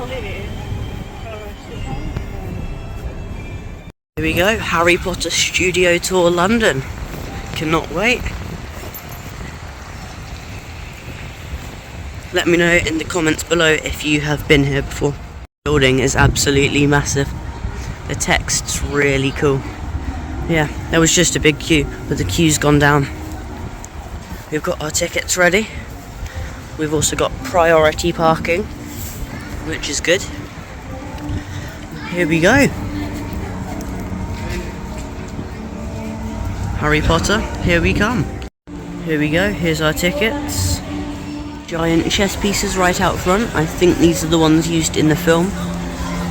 Here we go, Harry Potter Studio Tour London. Cannot wait. Let me know in the comments below if you have been here before. The building is absolutely massive. The text's really cool. Yeah, there was just a big queue, but the queue's gone down. We've got our tickets ready. We've also got priority parking, which is good. Here we go. Harry Potter, here we come. Here we go, here's our tickets. Giant chess pieces right out front. I think these are the ones used in the film.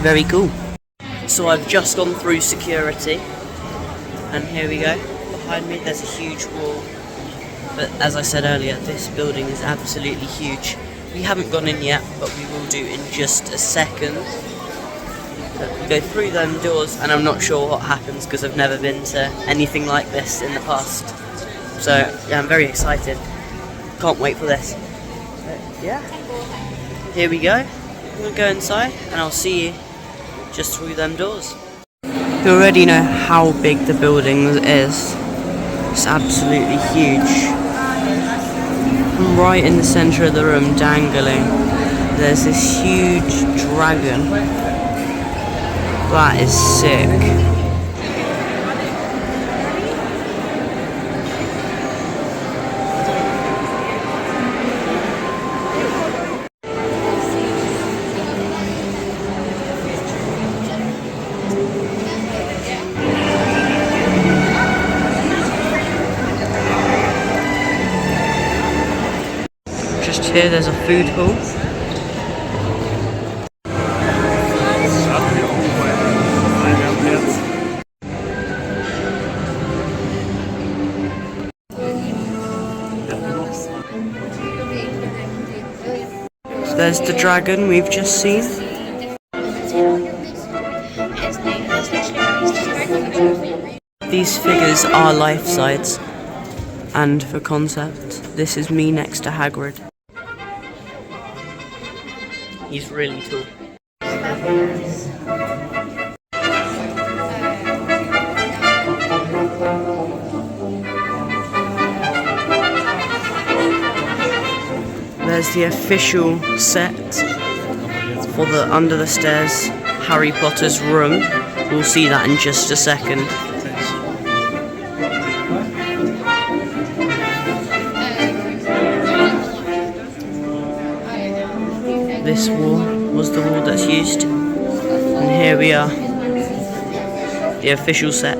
Very cool. So I've just gone through security. And here we go. Behind me there's a huge wall. But as I said earlier, this building is absolutely huge. We haven't gone in yet, but we will do in just a second. But we go through them doors, and I'm not sure what happens because I've never been to anything like this in the past. So yeah, I'm very excited. Can't wait for this. But, yeah. Here we go. We'll go inside, and I'll see you just through them doors. You already know how big the building is. It's absolutely huge. Right in the centre of the room, dangling, there's this huge dragon. That is sick. Just here there's a food hall. So there's the dragon we've just seen. These figures are life-size. And for concept, this is me next to Hagrid. He's really tall. There's the official set for the Under the Stairs Harry Potter's room. We'll see that in just a second. This wall was the wall that's used, and here we are, the official set.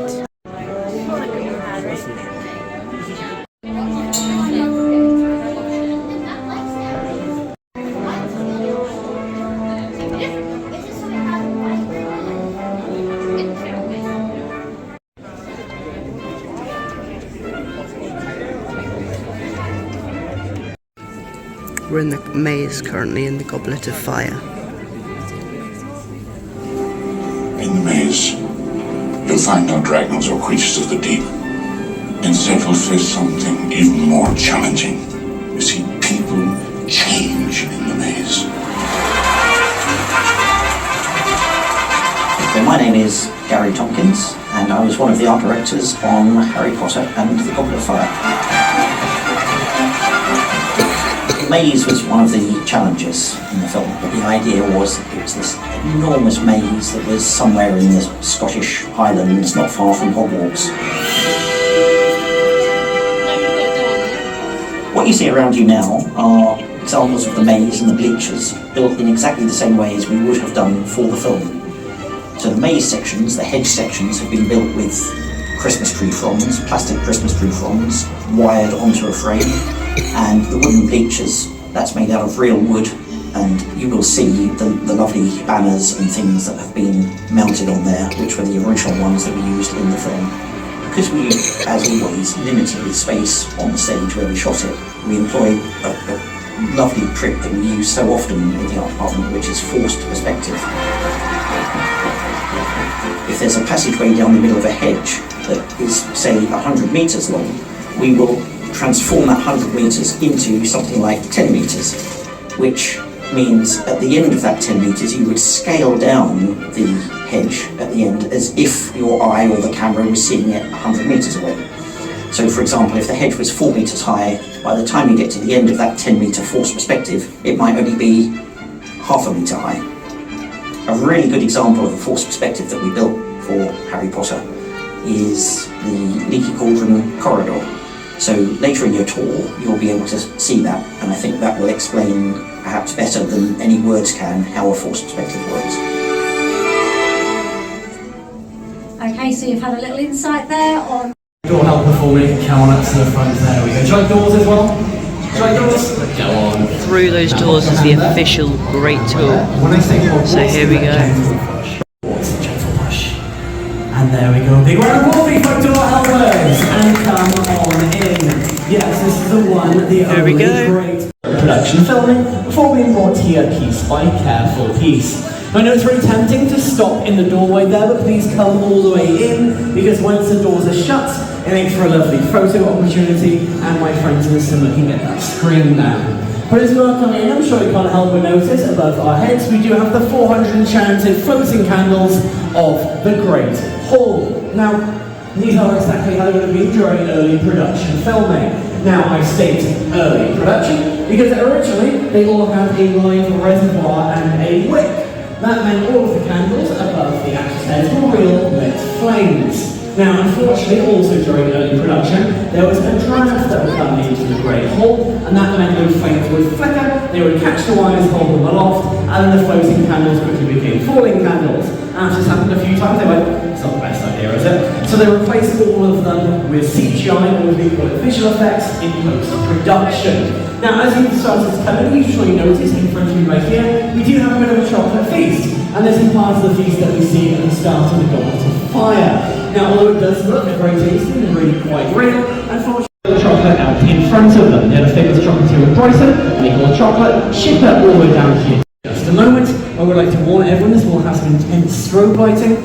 We're in the maze currently in the Goblet of Fire. In the maze, you'll find no dragons or creatures of the deep. Instead, you'll face something even more challenging. You see, people change in the maze. So my name is Gary Tompkins, and I was one of the art directors on Harry Potter and the Goblet of Fire. The maze was one of the challenges in the film. The idea was that it was this enormous maze that was somewhere in the Scottish Highlands, not far from Hogwarts. What you see around you now are examples of the maze and the bleachers, built in exactly the same way as we would have done for the film. So the maze sections, the hedge sections, have been built with Christmas tree fronds, plastic Christmas tree fronds, wired onto a frame, and the wooden bleachers, that's made out of real wood, and you will see the lovely banners and things that have been mounted on there, which were the original ones that we used in the film. Because we, as always, limited the space on the stage where we shot it, we employed a lovely trick that we use so often in the art department, which is forced perspective. If there's a passageway down the middle of a hedge that is, say, 100 metres long, we will transform that 100 metres into something like 10 metres, which means at the end of that 10 metres you would scale down the hedge at the end as if your eye or the camera was seeing it 100 metres away. So for example, if the hedge was 4 metres high, by the time you get to the end of that 10 metre forced perspective, it might only be half a metre high. A really good example of a forced perspective that we built for Harry Potter is the Leaky Cauldron corridor. So later in your tour, you'll be able to see that, and I think that will explain, perhaps better than any words can, how a forced perspective works. Okay, so you've had a little insight there on... Door help before we come on up to the front. There we go. Do you like doors as well? Do you like doors? Go on. Through those doors is the official Great Tour. When I say Hogwarts, so here we go. Gentle push. And there we go. Big round of applause for door helpers. And come on in. Yes, this is the one, the only great production filming before being brought here piece by careful piece. I know it's very tempting to stop in the doorway there, but please come all the way in, because once the doors are shut, it makes for a lovely photo opportunity, and my friends are still looking at that screen now. But as we're coming in, I'm sure you can't help but notice above our heads, we do have the 400 enchanted floating candles of the Great Hall. Now, these are exactly how they're going to be during early production filming. Now, I state early production because originally they all had a live reservoir and a wick. That meant all of the candles above the actors' heads were real lit flames. Now, unfortunately, also during early production, there was a draft that would come into the Great Hall, and that meant those flames would flicker, they would catch the wires, hold them aloft, and then the floating candles quickly became falling candles. After this happened a few times, they went, it's not the best idea, is it? So they replaced all of them with CGI, or as we call it, visual effects, in post-production. Now, as you started to come in, you surely noticed in front of you right here, we do have a bit of a chocolate feast. And this is part of the feast that we see at the start of the Goblet of Fire. Now, although it does look very tasty and really quite real, unfortunately, the chocolate out in front of them. They're the famous chocolatier with Bryson, make all the chocolate, ship it all the way down here. Just a moment, I would like to warn everyone this will have some intense strobe lighting.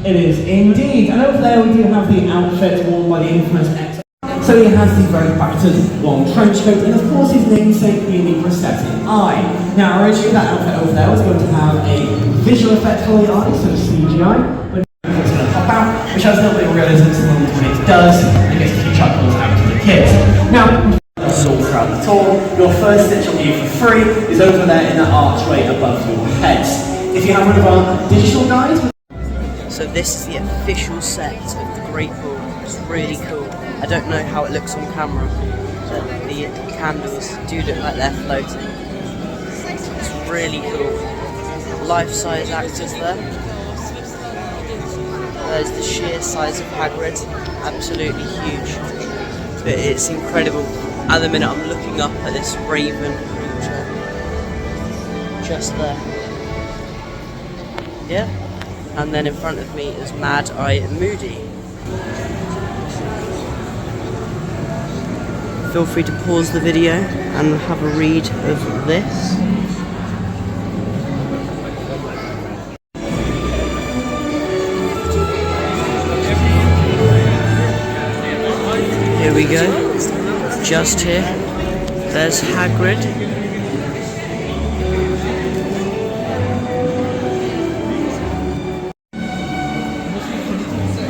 It is indeed, and over there we do have the outfit worn by the infamous X. So he has the very battered long trench coat, and of course his namesake being the prosthetic eye. Now originally that outfit over there was going to have a visual effect for the eye, so CGI, but it's going to pop out, which has a little bit of realism to the moment when it does, and gets a few chuckles out to the kids. Now, all throughout the tour, your first stitch on you for free is over there in that archway above your heads. If you have one of our digital guides. So this is the official set of the Great Hall. It's really cool. I don't know how it looks on camera, but the candles do look like they're floating. It's really cool. Life-size actors there. There's the sheer size of Hagrid. Absolutely huge. But it's incredible. At the minute I'm looking up at this raven creature. Just there. Yeah. And then in front of me is Mad Eye Moody. Feel free to pause the video and have a read of this. Here we go. Just here. There's Hagrid.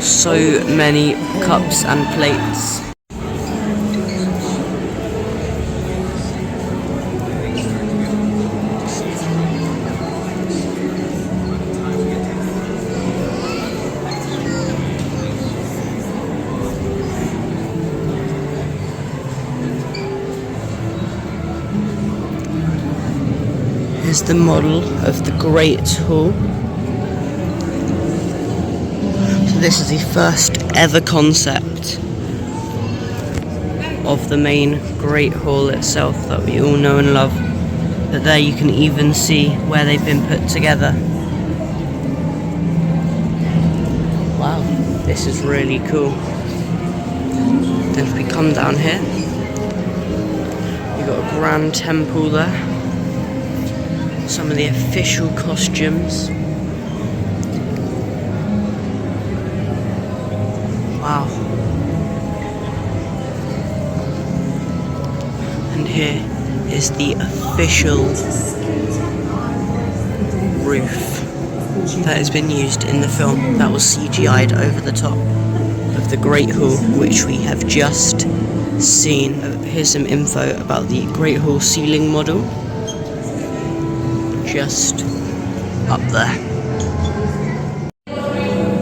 So many cups and plates. Here's the model of the Great Hall. This is the first ever concept of the main Great Hall itself that we all know and love. But there you can even see where they've been put together. Wow, this is really cool. Then if we come down here, you've got a grand temple there. Some of the official costumes. Wow. And here is the official roof that has been used in the film that was CGI'd over the top of the Great Hall, which we have just seen. Here's some info about the Great Hall ceiling model, just up there.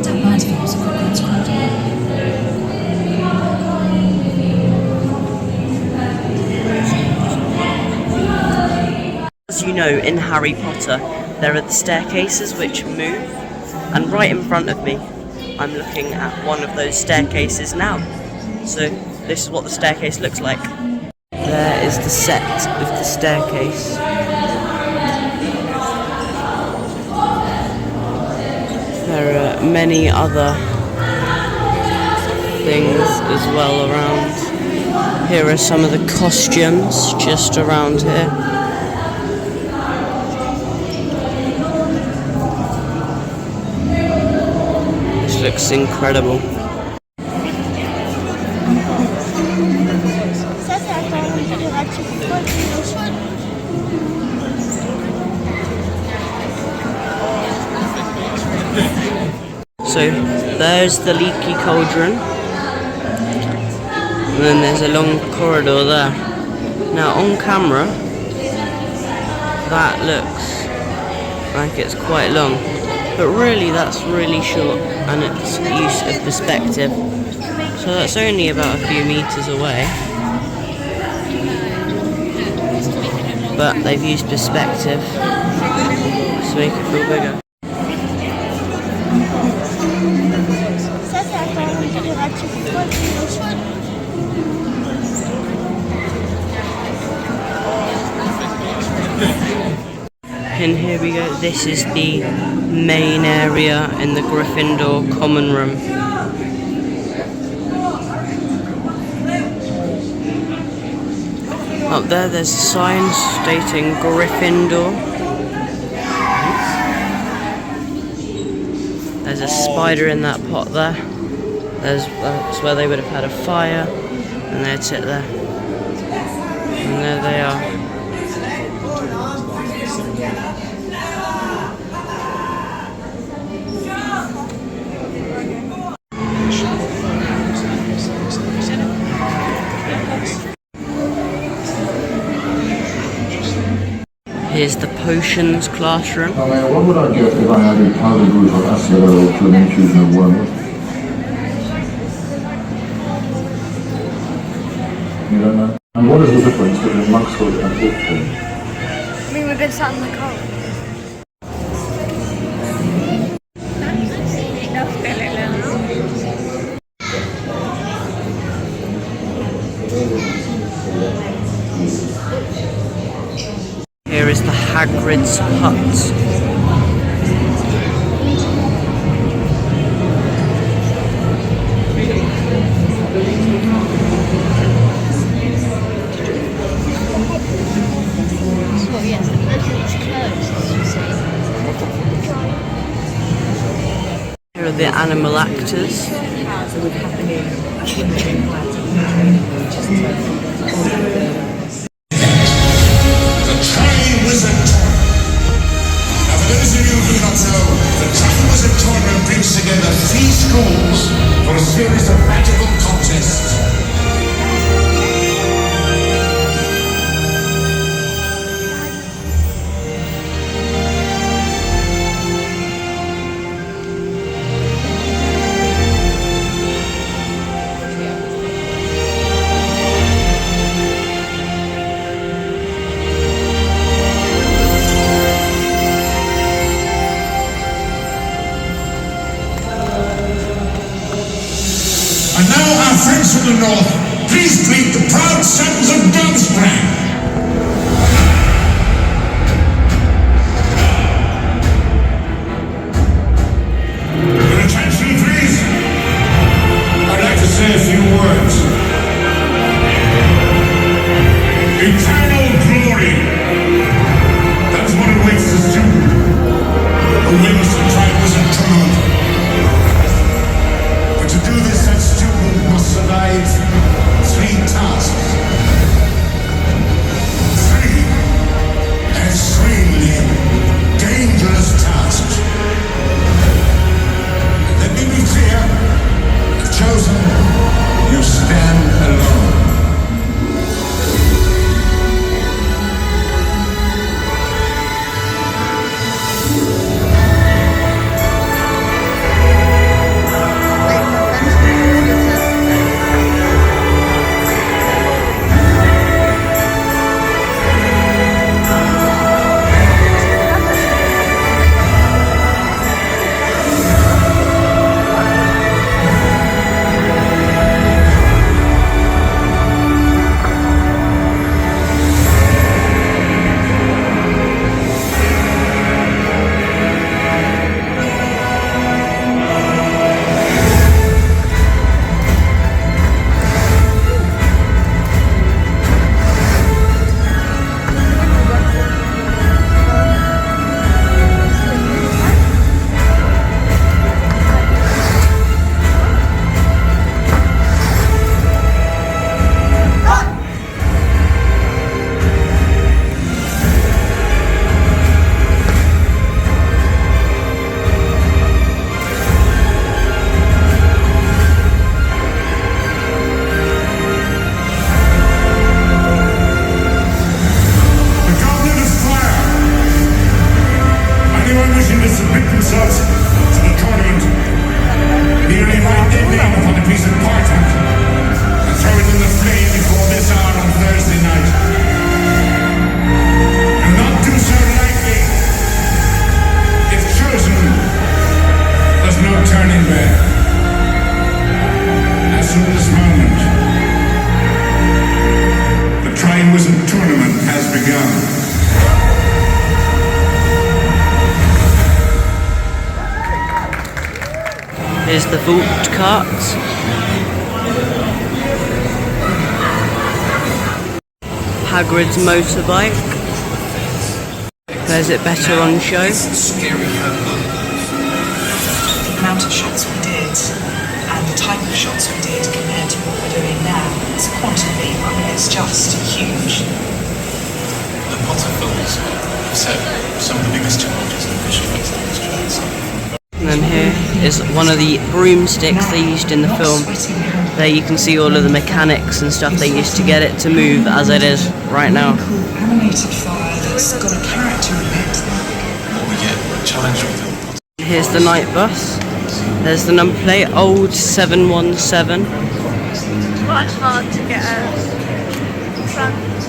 Don't mind if it was a Hogwarts crowd. As you know, in Harry Potter, there are the staircases which move, and right in front of me, I'm looking at one of those staircases now. So this is what the staircase looks like. There is the set of the staircase. There are many other things as well around. Here are some of the costumes just around here. This looks incredible. So there's the leaky cauldron, and then there's a long corridor there. Now on camera, that looks like it's quite long, but really that's really short, and it's use of perspective. So that's only about a few meters away, but they've used perspective to make it feel bigger. And here we go, this is the main area in the Gryffindor common room. Up there's a sign stating Gryffindor. There's a spider in that pot there. That's where they would have had a fire, and they'd sit there. And there they are. Here's the potions classroom. I mean, what would I get if I added powdered root or acid oil to an infusion of wormwood? You don't know? And what is the difference between monkshood and orphan? I mean, we've been sat in the car. Here is the Hagrid's hut. Here are the animal actors. Brings together 3 schools for a series of magical contests. And now our friends from the north, please greet the proud sons of Gringotts. Your attention, please. I'd like to say a few words. Eternal glory. That's what awaits the student who wins the Triwizard Tournament. But to do this, that's turning back. As of this moment, the Triwizard Tournament has begun. Here's the vault cart. Hagrid's motorbike. There's it better on show. The amount of shots we did and the type of shots we did compared to what we're doing now, it's a quantum leap. I mean, it's just huge. The Potter films set some of the biggest challenges in visual effects in history. And then here is one of the broomsticks they used in the film. There you can see all of the mechanics and stuff they used to get it to move as it is right now. Animated fire that's got a character in it. What we get challenged with Harry Potter. Here's the night bus. There's the number plate, old 717. Quite hard to get a front of it.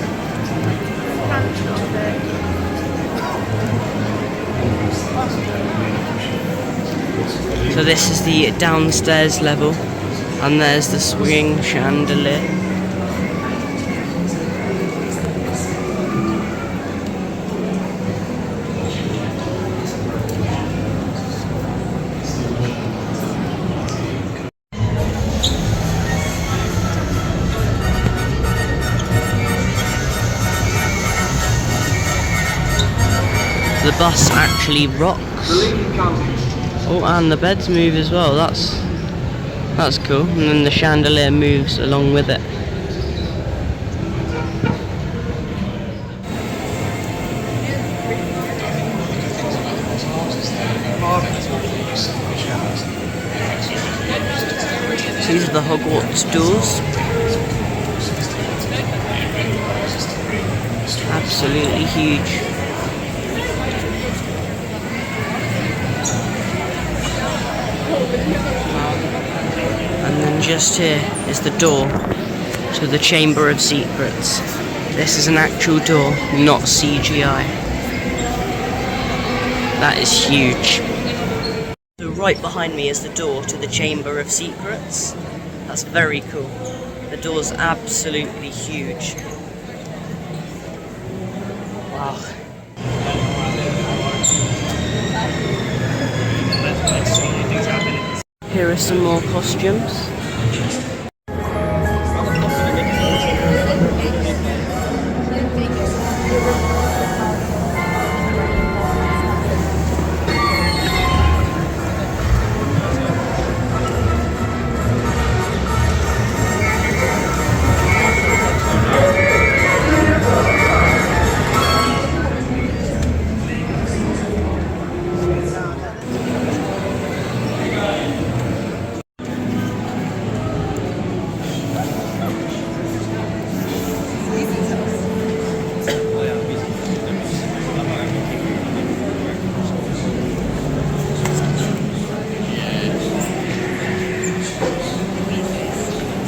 So this is the downstairs level, and there's the swinging chandelier. The bus actually rocks. Oh, and the beds move as well. That's cool. And then the chandelier moves along with it. These are the Hogwarts doors. Absolutely huge. And then just here is the door to the Chamber of Secrets. This is an actual door, not CGI. That is huge. So right behind me is the door to the Chamber of Secrets. That's very cool. The door's absolutely huge. Wow. Here are some more costumes.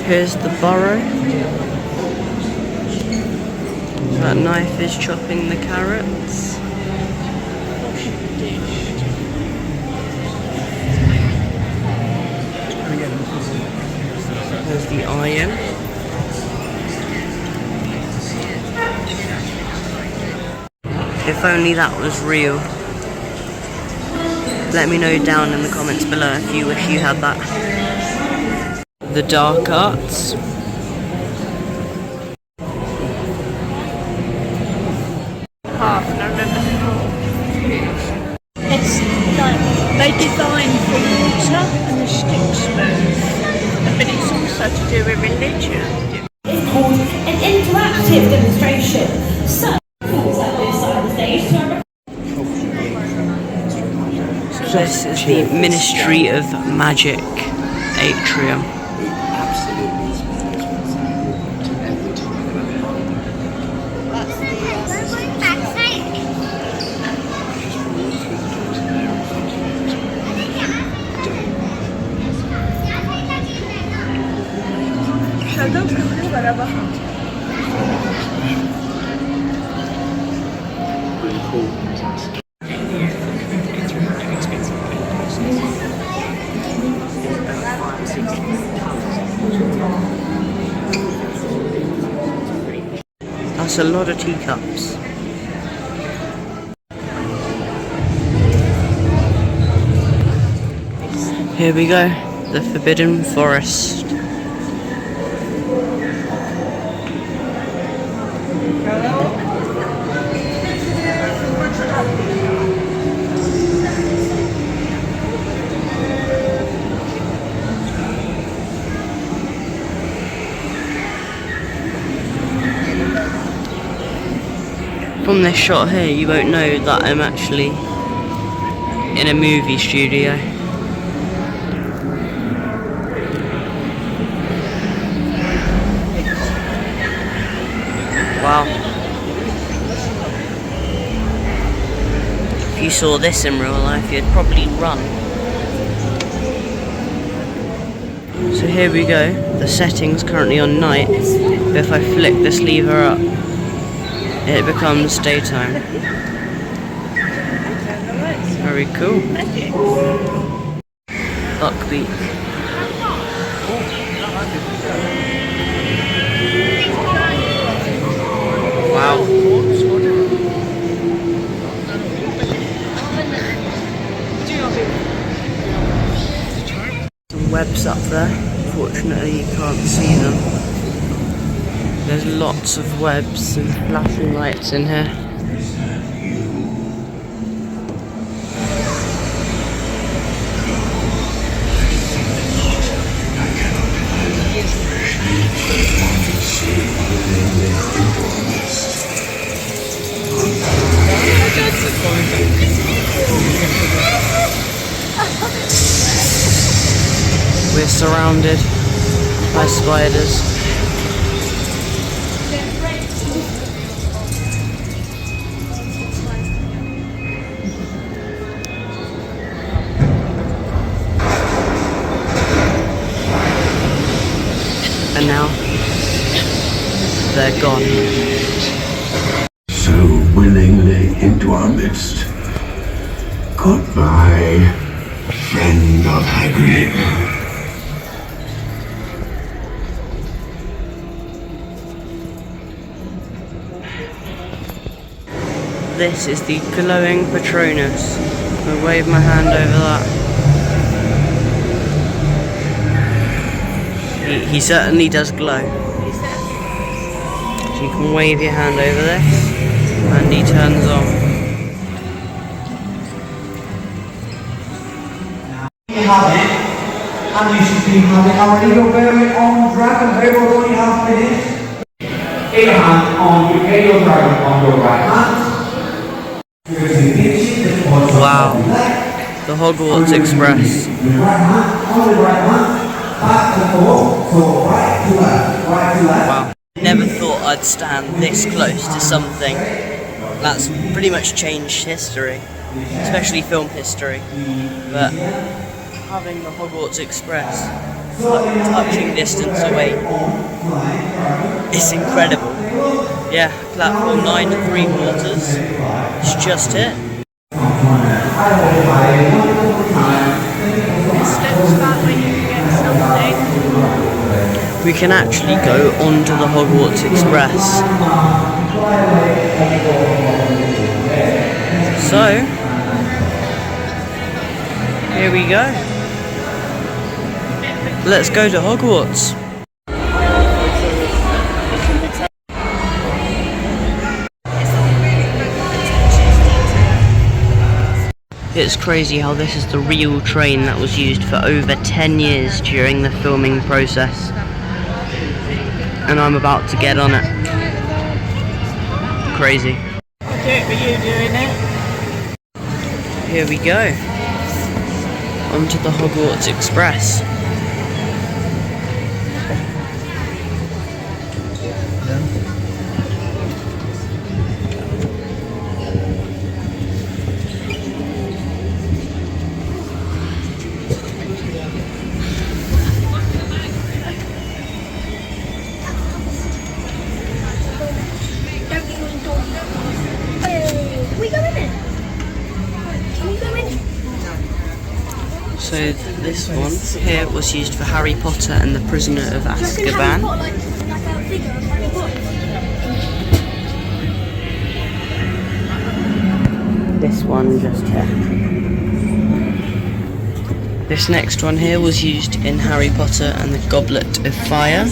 Here's the burrow. That knife is chopping the carrots. There's the iron. If only that was real. Let me know down in the comments below if you wish you had that. The dark arts. Half, and I remember before. It's like they design for water and the stick smooth, but it's also to do with religion. It's called an interactive demonstration. So, fools at this side of the stage. This is the Ministry of Magic atrium. That's a lot of teacups. Here we go, the Forbidden Forest. From this shot here, you won't know that I'm actually in a movie studio. Wow. If you saw this in real life, you'd probably run. So here we go. The setting's currently on night, but if I flick this lever up, it becomes daytime. Very cool. Buckbeak. Wow. Some webs up there. Fortunately, you can't see them. There's lots of webs and flashing lights in here. We're surrounded by spiders. And now, they're gone. So willingly into our midst. Goodbye, friend of Hagrid. This is the glowing Patronus. I'll wave my hand over that. He certainly does glow. So you can wave your hand over this, and he turns on. You have it, and you should be having already your very own dragon. They will only have finished. Get your hand on your dragon on your right hand. Wow, the Hogwarts Express. Wow, never thought I'd stand this close to something that's pretty much changed history, especially film history. But having the Hogwarts Express touching distance away is incredible. Yeah, platform 9 3/4. It's just it. We can actually go onto the Hogwarts Express. So, here we go. Let's go to Hogwarts. It's crazy how this is the real train that was used for over 10 years during the filming process. And I'm about to get on it. Crazy. I'll do it for you doing it. Here we go. Onto the Hogwarts Express. So this one here was used for Harry Potter and the Prisoner of Azkaban. This one just here. This next one here was used in Harry Potter and the Goblet of Fire.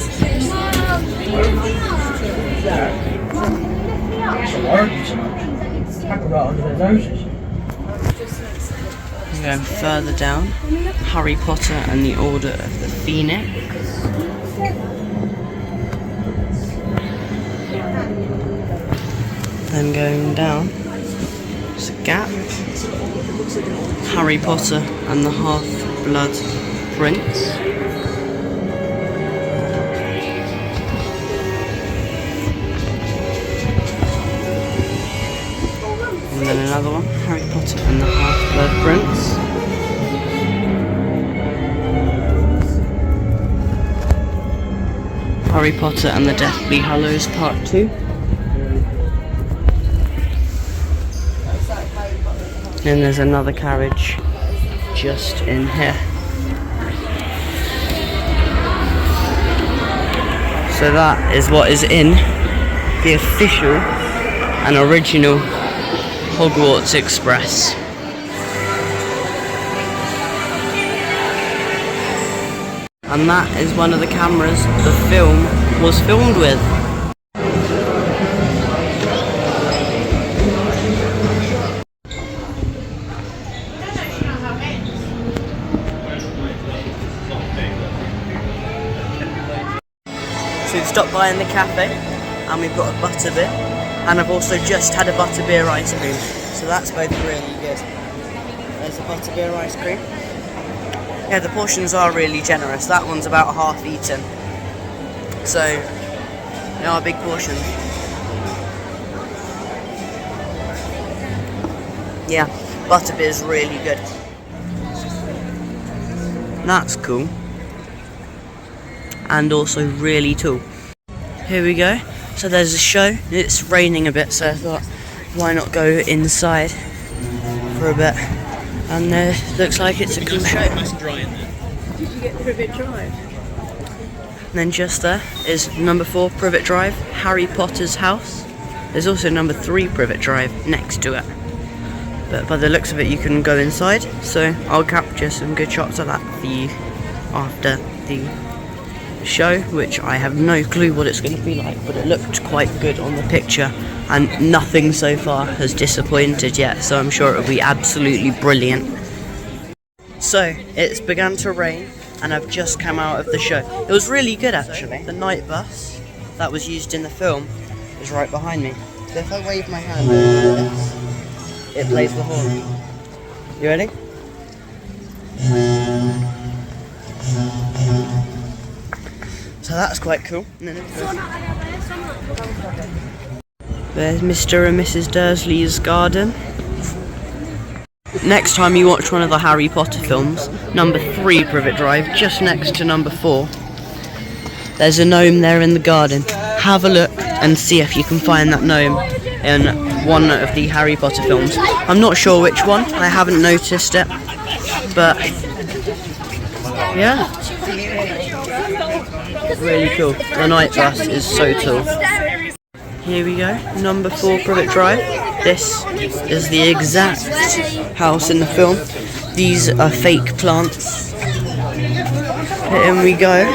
Going further down, Harry Potter and the Order of the Phoenix. Then going down, there's a gap. Harry Potter and the Half-Blood Prince. And then another one, Harry Potter and the Half-Blood Prince. Harry Potter and the Deathly Hallows Part 2. Then there's another carriage just in here. So that is what is in the official and original Hogwarts Express. And that is one of the cameras the film was filmed with. So we've stopped by in the cafe and we've got a butterbeer, and I've also just had a butterbeer ice cream, so that's both really good. There's the butterbeer ice cream. Yeah, the portions are really generous. That one's about half eaten, so they are big portions. Yeah, butterbeer's really good. That's cool. And also really tall. Here we go. So there's a show. It's raining a bit, so I thought, why not go inside for a bit? And looks like it's a cool show. Did you get Privet Drive? And then just there is number 4 Privet Drive, Harry Potter's house. There's also number 3 Privet Drive next to it. But by the looks of it, you can go inside. So I'll capture some good shots of that for you after the show, which I have no clue what it's going to be like, but it looked quite good on the picture, and nothing so far has disappointed yet, so I'm sure it'll be absolutely brilliant. So it's begun to rain and I've just come out of the show. It was really good actually. The night bus that was used in the film is right behind me, so if I wave my hand like this, it plays the horn. You ready? So that's quite cool. There's Mr. and Mrs. Dursley's garden. Next time you watch one of the Harry Potter films, number 3 Privet Drive, just next to number 4, there's a gnome there in the garden. Have a look and see if you can find that gnome in one of the Harry Potter films. I'm not sure which one, I haven't noticed it, but yeah. Really cool. The night bus is so tall. Here we go, number 4 Privet Drive. This is the exact house in the film. These are fake plants. In we go.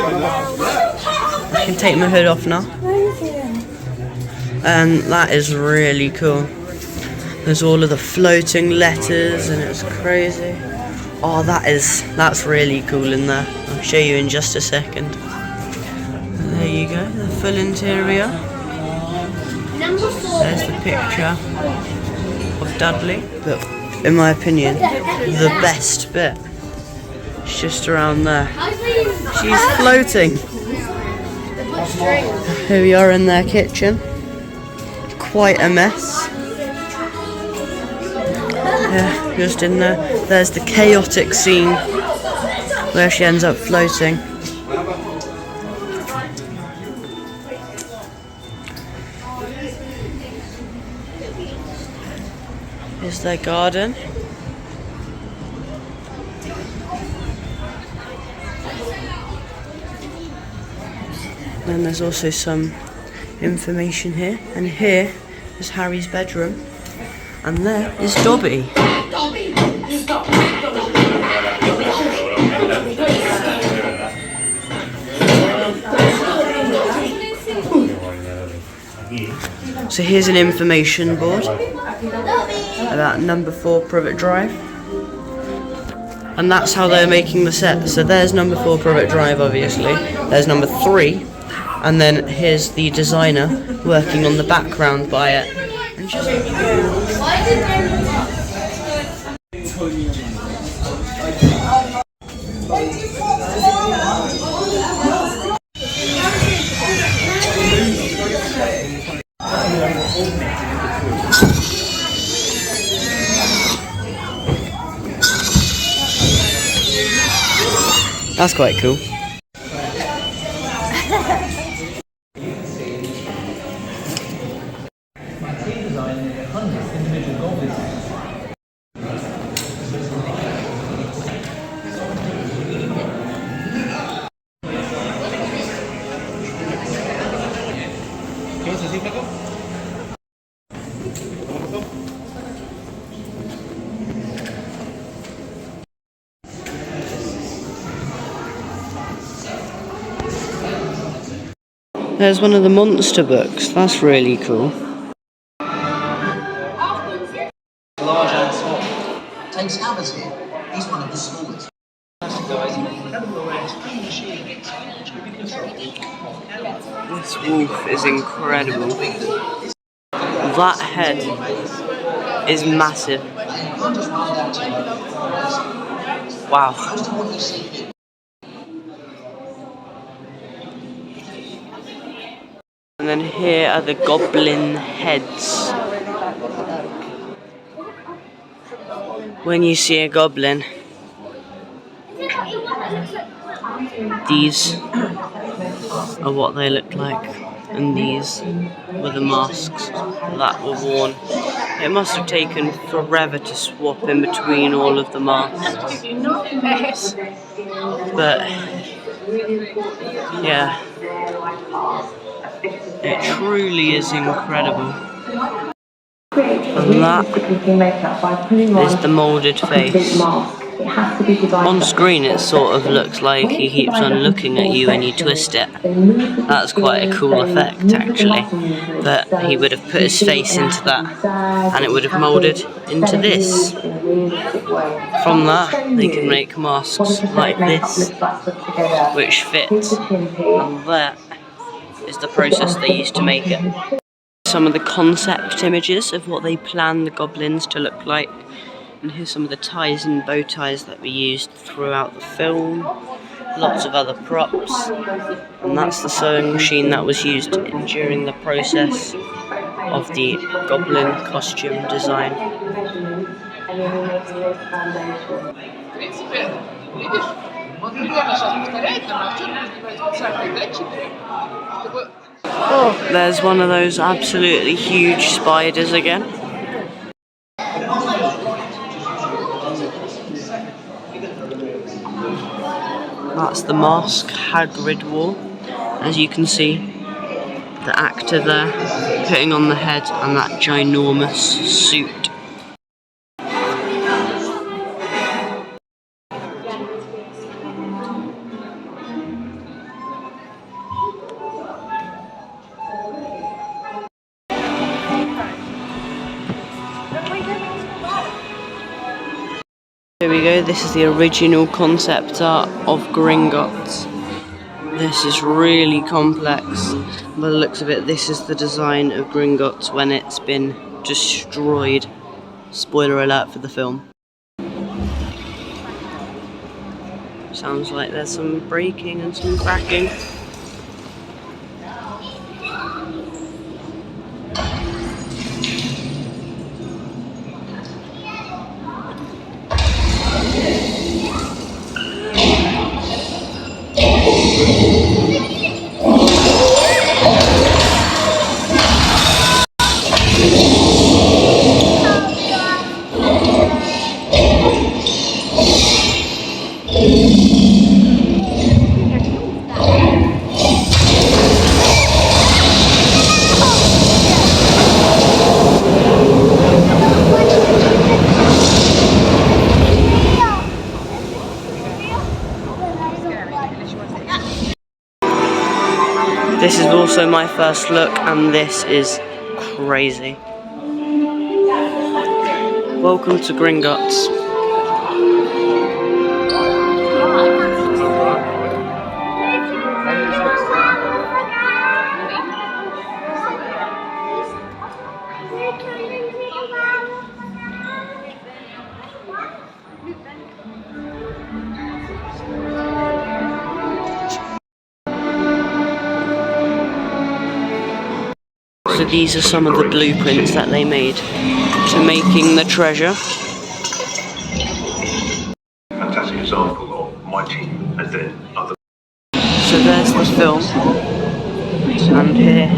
I can take my hood off now. And that is really cool. There's all of the floating letters and it's crazy. Oh, that's really cool in there. I'll show you in just a second. There you go, the full interior. There's the picture of Dudley. But in my opinion, the best bit is just around there. She's floating. Here we are in their kitchen. Quite a mess. Yeah, just in there. There's the chaotic scene where she ends up floating. Here's their garden. Then there's also some information here, and here is Harry's bedroom, and there is Dobby. So here's an information board about number 4 Privet Drive. And that's how they're making the set. So there's number 4 Privet Drive, obviously. There's number 3. And then here's the designer working on the background by it. And just that's quite cool. There's one of the monster books. That's really cool. Large and small. Take Scabbers here. He's one of the smallest. This wolf is incredible. That head is massive. Wow. And then here are the goblin heads. When you see a goblin, these are what they look like, and these were the masks that were worn. It must have taken forever to swap in between all of the masks. But yeah, it truly is incredible. And that is the moulded face. On screen it sort of looks like he keeps on looking at you when you twist it. That's quite a cool effect actually. But he would have put his face into that and it would have moulded into this. From that they can make masks like this, which fit. And that is the process they used to make it. Some of the concept images of what they planned the goblins to look like. And here's some of the ties and bow ties that we used throughout the film. Lots of other props. And that's the sewing machine that was used during the process of the goblin costume design. Oh, there's one of those absolutely huge spiders again. That's the mask Hagrid wore. As you can see, the actor there putting on the head and that ginormous suit. Here we go, this is the original concept art of Gringotts. This is really complex. By the looks of it, this is the design of Gringotts when it's been destroyed. Spoiler alert for the film. Sounds like there's some breaking and some cracking. This is also my first look, and this is crazy. Welcome to Gringotts. So these are some of the blueprints that they made to making the treasure. Fantastic example of my team as then other. So there's the film, and here.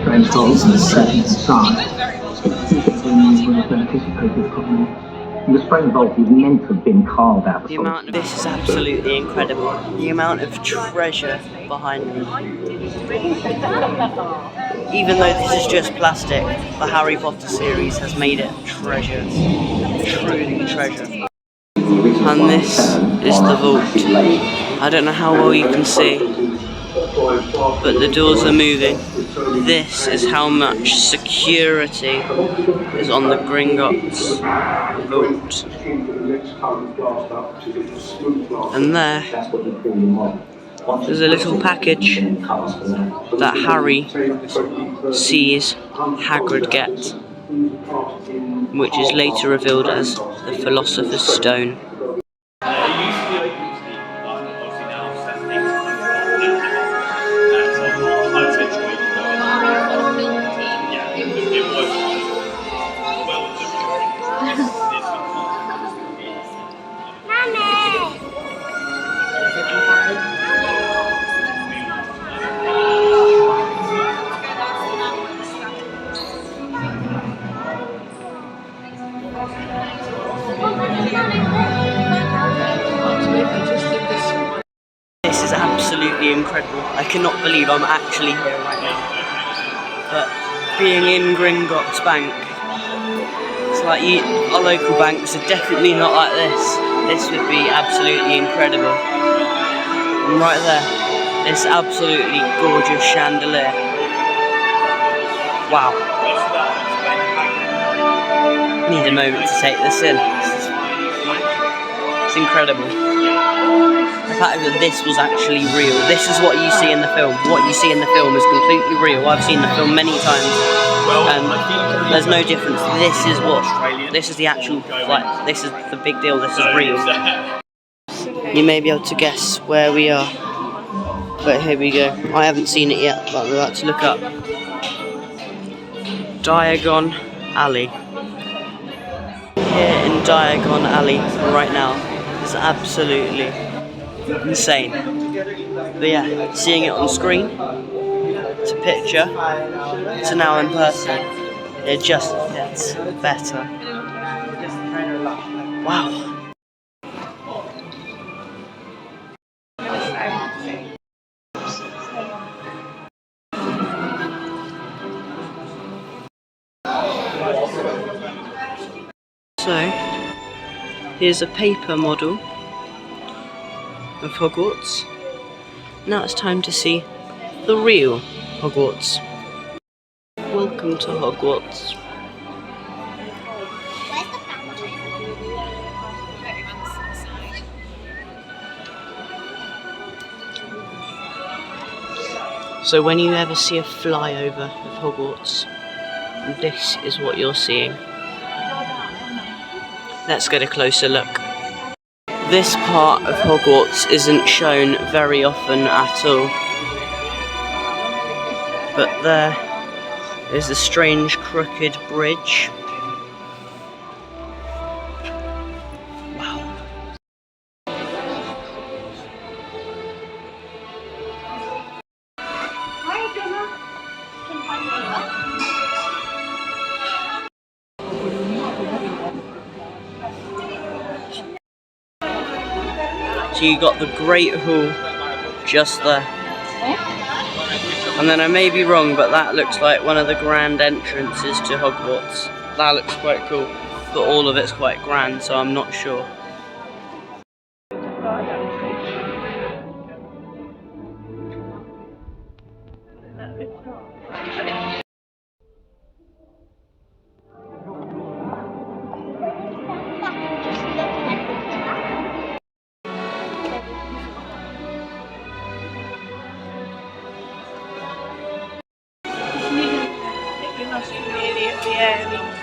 Strange holes in the set inside. The strange vault was meant to have been carved out. The amount of this is absolutely incredible. The amount of treasure behind me. Even though this is just plastic, the Harry Potter series has made it treasure. Truly treasure. And this is the vault. I don't know how well you can see, but the doors are moving. This is how much security is on the Gringotts vault. And there's a little package that Harry sees Hagrid get, which is later revealed as the Philosopher's Stone. This is absolutely incredible. I cannot believe I'm actually here right now. But being in Gringotts Bank, it's like our local banks are definitely not like this. This would be absolutely incredible. And right there, this absolutely gorgeous chandelier. Wow. Need a moment to take this in. It's incredible. The fact that this was actually real. This is what you see in the film. What you see in the film is completely real. I've seen the film many times, and there's no difference. This is the actual, like, this is the big deal. This is real. You may be able to guess where we are, but here we go. I haven't seen it yet, but I'm about to look up. Diagon Alley. Here in Diagon Alley right now is absolutely insane. But yeah, seeing it on screen, to picture, to now in person, it just gets better. Wow. So, here's a paper model of Hogwarts. Now it's time to see the real Hogwarts. Welcome to Hogwarts. So when you ever see a flyover of Hogwarts, this is what you're seeing. Let's get a closer look. This part of Hogwarts isn't shown very often at all. But there is a strange crooked bridge. Wow. So you got the Great Hall just there. And then I may be wrong, but that looks like one of the grand entrances to Hogwarts. That looks quite cool, but all of it's quite grand, so I'm not sure. area.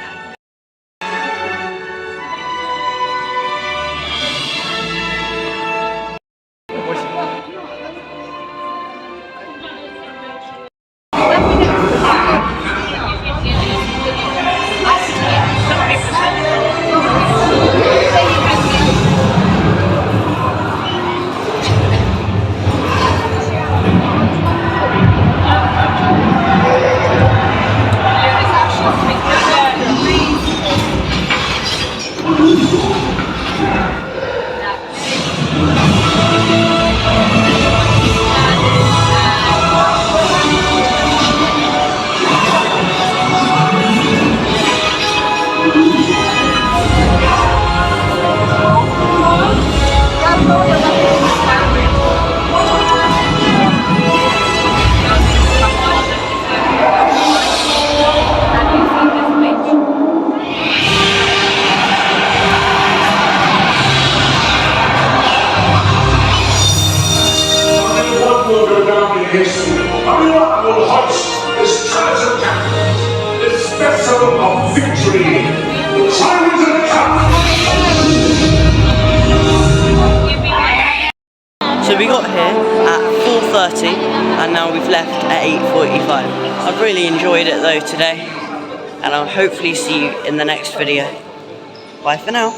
Everyone will hoist this treasure captain, this vessel of victory. Silence in the cup! So we got here at 4:30 and now we've left at 8:45. I've really enjoyed it though today, and I'll hopefully see you in the next video. Bye for now.